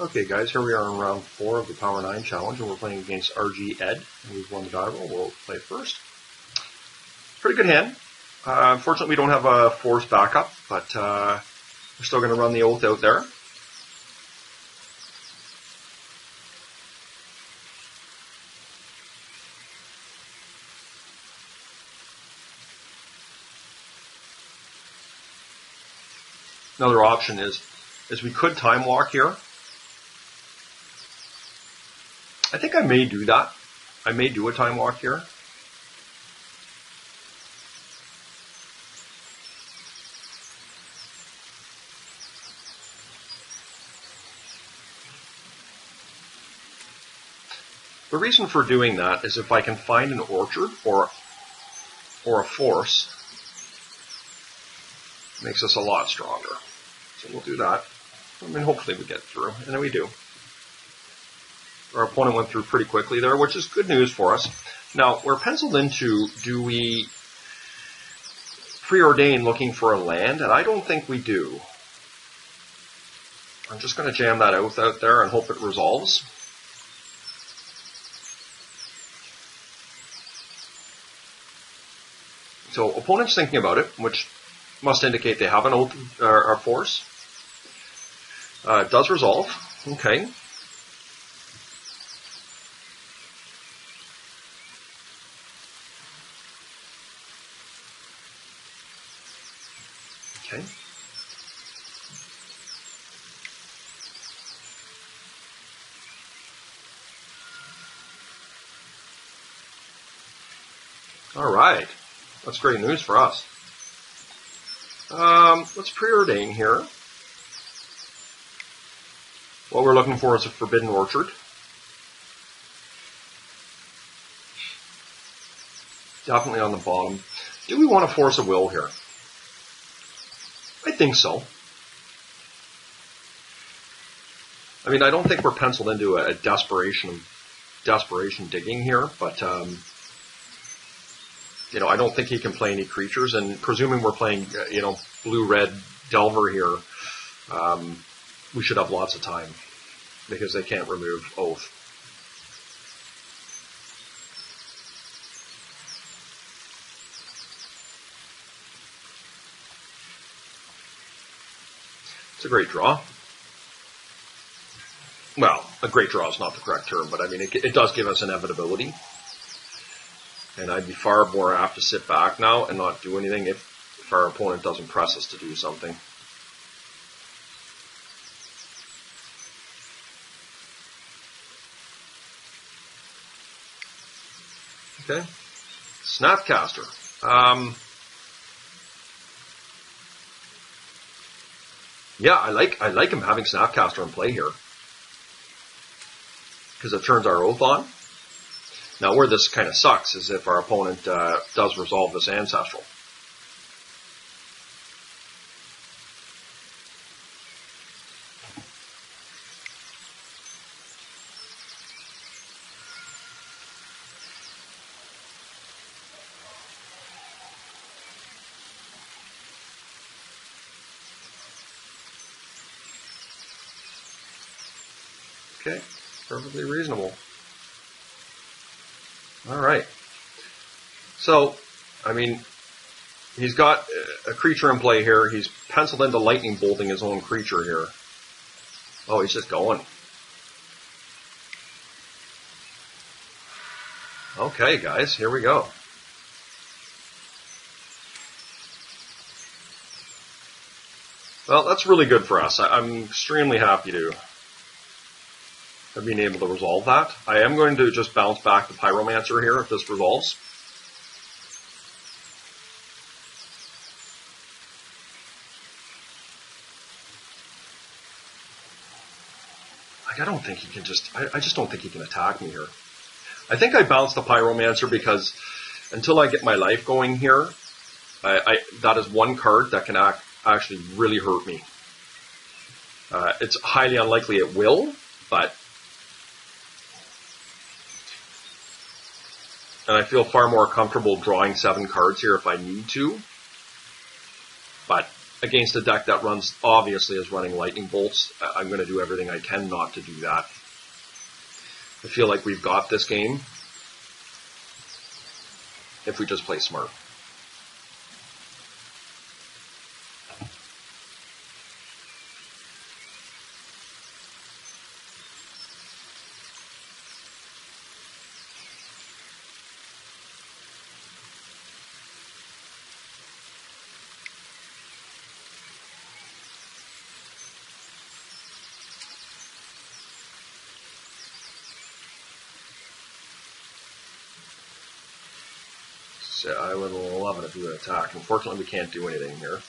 Okay guys, here we are in round 4 of the Power 9 challenge, and we're playing against RG Ed. We've won the die roll. We'll play first. Pretty good hand. Unfortunately we don't have a force backup, but we're still going to run the oath out there. Another option is we could time walk here. I think I may do that. I may do a time walk here. The reason for doing that is if I can find an orchard or a force, it makes us a lot stronger. So we'll do that. I mean, hopefully we get through, and then we do. Our opponent went through pretty quickly there, which is good news for us. Now, we're penciled into, do we preordain looking for a land? And I don't think we do. I'm just going to jam that oath out there and hope it resolves. So, opponent's thinking about it, which must indicate they have an oath or a force. It does resolve. Okay. Okay. All right. That's great news for us. Let's preordain here. What we're looking for is a forbidden orchard. Definitely on the bottom. Do we want to force a will here? I think so. I mean, I don't think we're penciled into a desperation digging here, but you know, I don't think he can play any creatures, and presuming we're playing, you know, blue-red Delver here, we should have lots of time because they can't remove oath. It's a great draw. Well, a great draw is not the correct term, but I mean, it does give us inevitability. And I'd be far more apt to sit back now and not do anything if our opponent doesn't press us to do something. Okay. Snapcaster. Yeah, I like him having Snapcaster in play here, because it turns our oath on. Now, where this kind of sucks is if our opponent does resolve this Ancestral. Okay, perfectly reasonable. All right. So, I mean, he's got a creature in play here. He's penciled into lightning bolting his own creature here. Oh, he's just going. Okay, guys, here we go. Well, that's really good for us. I'm extremely happy to have been able to resolve that. I am going to just bounce back the Pyromancer here if this resolves. Like, I don't think he can I just don't think he can attack me here. I think I bounced the Pyromancer because until I get my life going here, that is one card that can actually really hurt me. It's highly unlikely it will, but and I feel far more comfortable drawing 7 cards here if I need to. But against a deck that runs, obviously, is running lightning bolts. I'm going to do everything I can not to do that. I feel like we've got this game if we just play smart. So I would love it if we would attack. Unfortunately, we can't do anything here.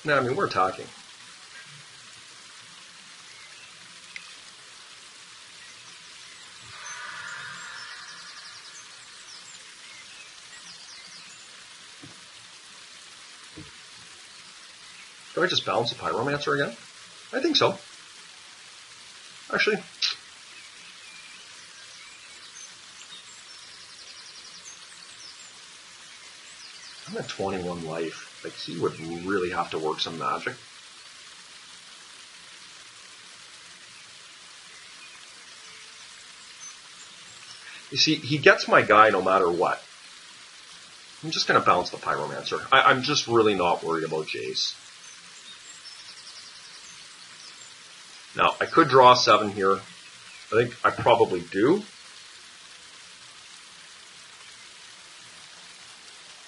No, I mean, we're attacking. Do I just balance the Pyromancer again? I think so. Actually, I'm at 21 life. Like, he would really have to work some magic. You see, he gets my guy no matter what. I'm just going to bounce the Pyromancer. I'm just really not worried about Jace. Now, I could draw 7 here. I think I probably do.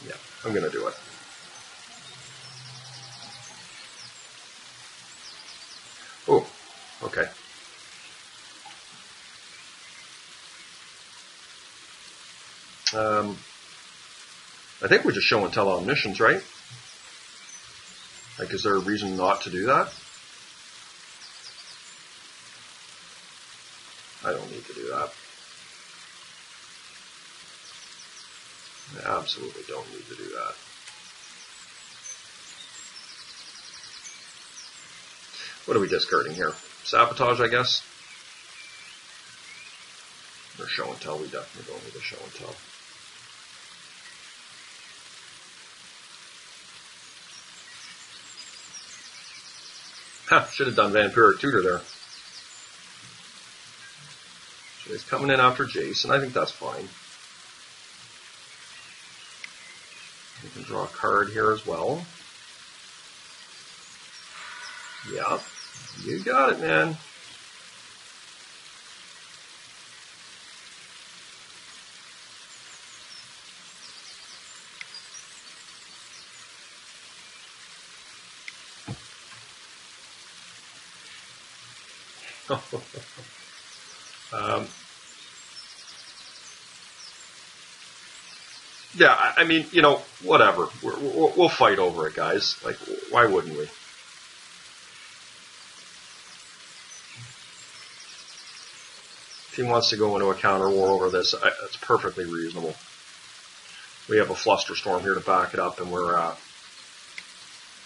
Yeah, I'm going to do it. Oh, okay. I think we just show and tell omniscience, right? Like, is there a reason not to do that? I don't need to do that. I absolutely don't need to do that. What are we discarding here? Sabotage, I guess? Or show and tell? We definitely don't need a show and tell. Ha! Should have done Vampiric Tutor there. So he's coming in after Jace, and I think that's fine. We can draw a card here as well. Yeah, you got it, man. Yeah, I mean, you know, whatever. We'll fight over it, guys. Like, why wouldn't we? If he wants to go into a counter war over this, it's perfectly reasonable. We have a Flusterstorm here to back it up, and we're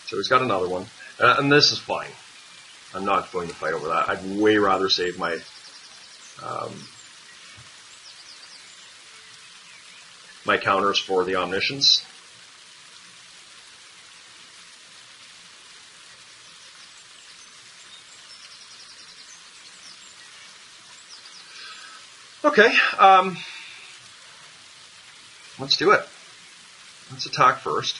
so he's got another one, and this is fine. I'm not going to fight over that. I'd way rather save my my counters for the Omniscience. Okay, let's do it. Let's attack first.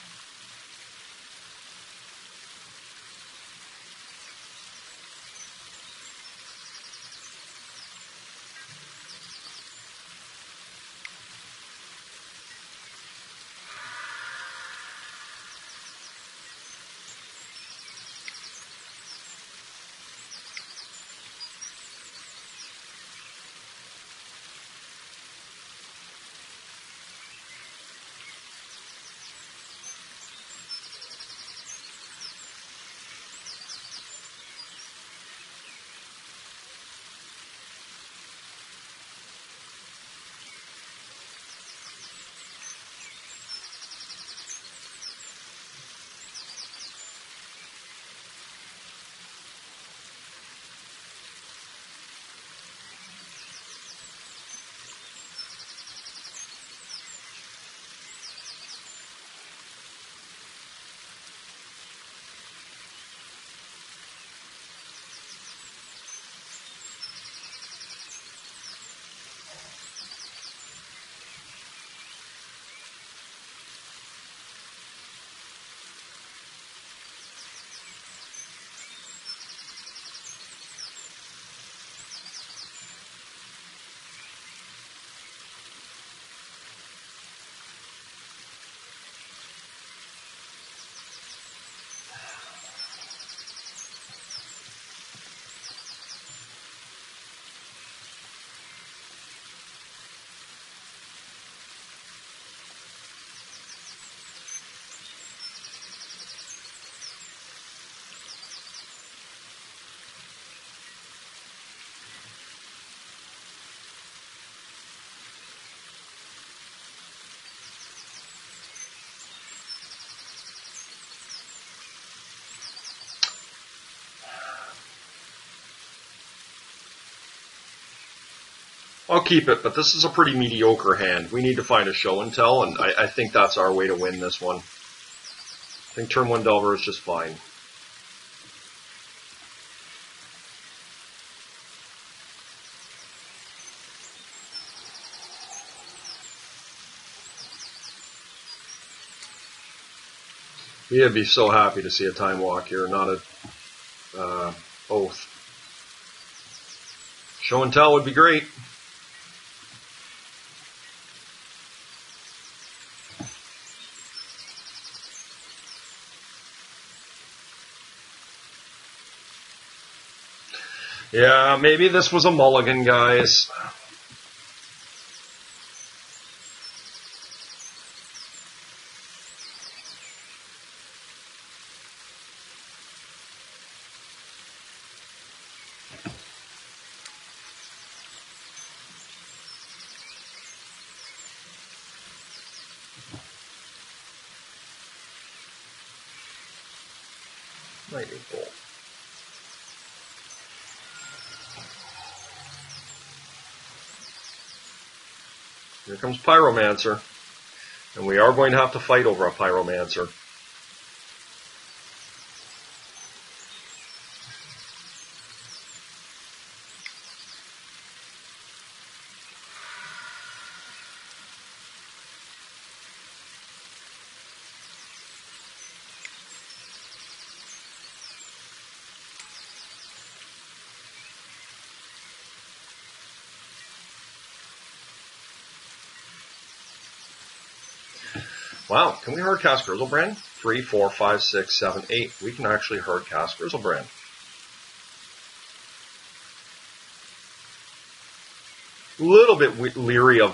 I'll keep it, but this is a pretty mediocre hand. We need to find a show and tell, and I think that's our way to win this one. I think turn 1 Delver is just fine. You'd be so happy to see a time walk here, not a oath. Show and tell would be great. Yeah, maybe this was a mulligan, guys. Lightning bolt. Here comes Pyromancer. And we are going to have to fight over a Pyromancer. Wow, can we hardcast Grizzlebrand? 3, 4, 5, 6, 7, 8. We can actually hardcast Grizzlebrand. A little bit leery of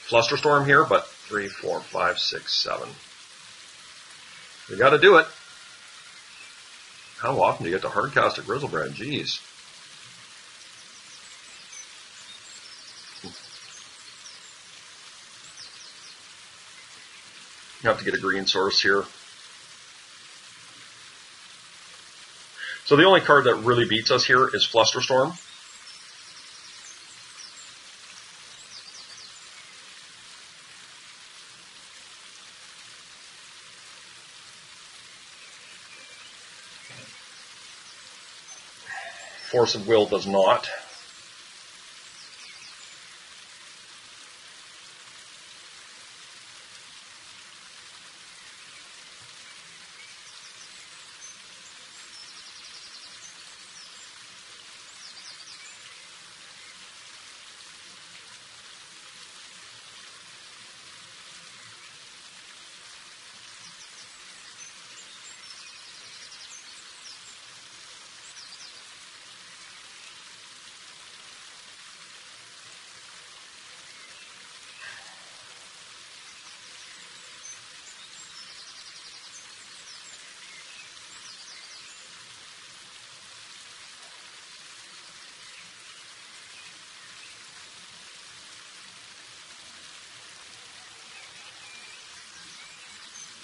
Flusterstorm here, but 3, 4, 5, 6, 7. We got to do it. How often do you get to hardcast a Grizzlebrand? Jeez. You have to get a green source here. So the only card that really beats us here is Flusterstorm. Force of Will does not.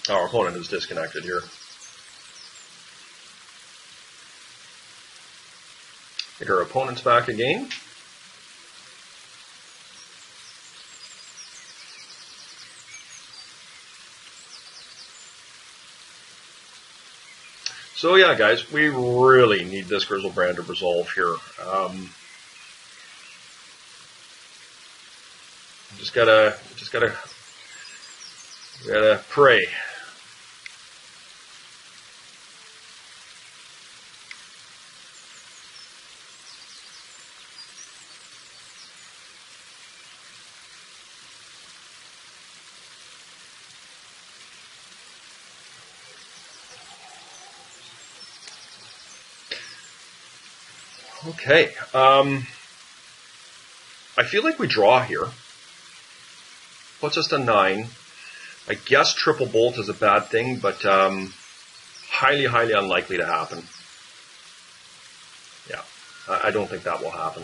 Our opponent is disconnected here. I think our opponent's back again. So yeah, guys, we really need this Grizzlebrand to resolve here. Just gotta pray. Okay, I feel like we draw here. Puts us to 9. I guess triple bolt is a bad thing, but highly, highly unlikely to happen. Yeah, I don't think that will happen.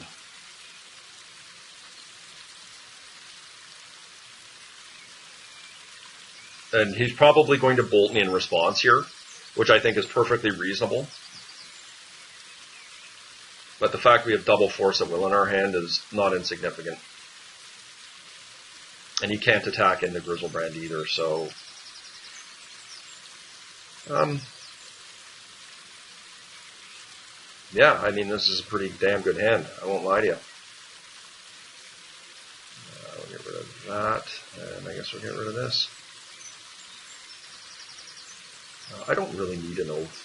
And he's probably going to bolt me in response here, which I think is perfectly reasonable. But the fact we have double force at will in our hand is not insignificant. And you can't attack into Grizzlebrand either, so... yeah, I mean, this is a pretty damn good hand. I won't lie to you. We'll get rid of that, and I guess we'll get rid of this. I don't really need an oath.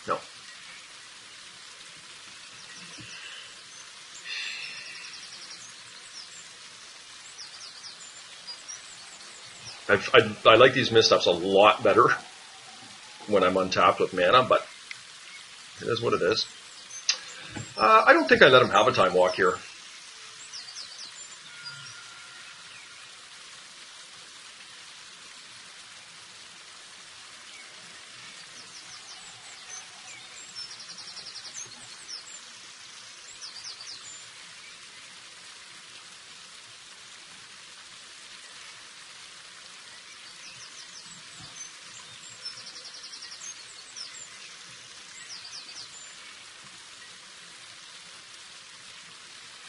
No. I like these missteps a lot better when I'm untapped with mana, but it is what it is. I don't think I let him have a time walk here.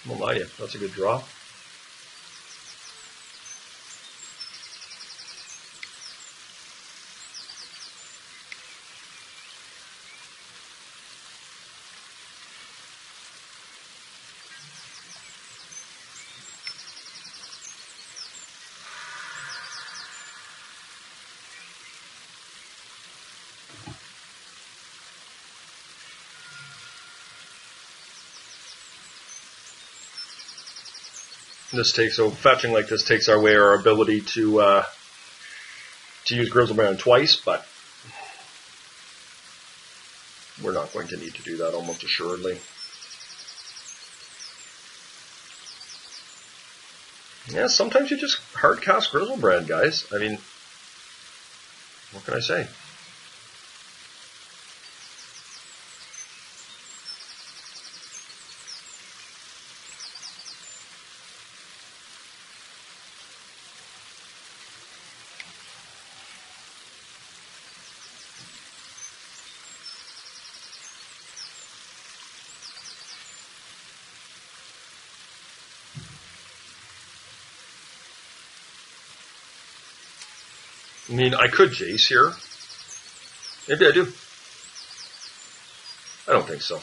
I won't lie to you, that's a good draw. This takes, so fetching like this takes away our ability to use Grizzlebrand twice, but we're not going to need to do that almost assuredly. Yeah, sometimes you just hard cast Grizzlebrand, guys. I mean, what can I say? I mean, I could Jace here. Maybe I do. I don't think so.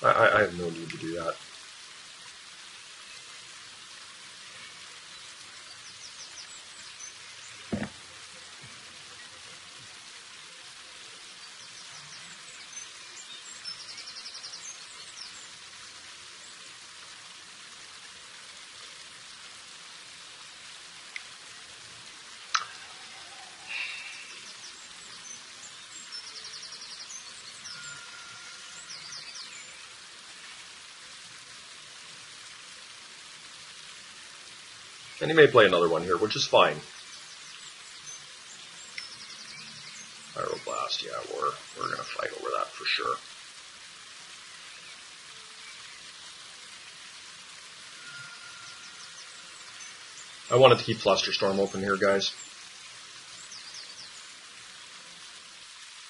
I have no need to do that. And he may play another one here, which is fine. Pyroblast, yeah, we're going to fight over that for sure. I wanted to keep Flusterstorm open here, guys.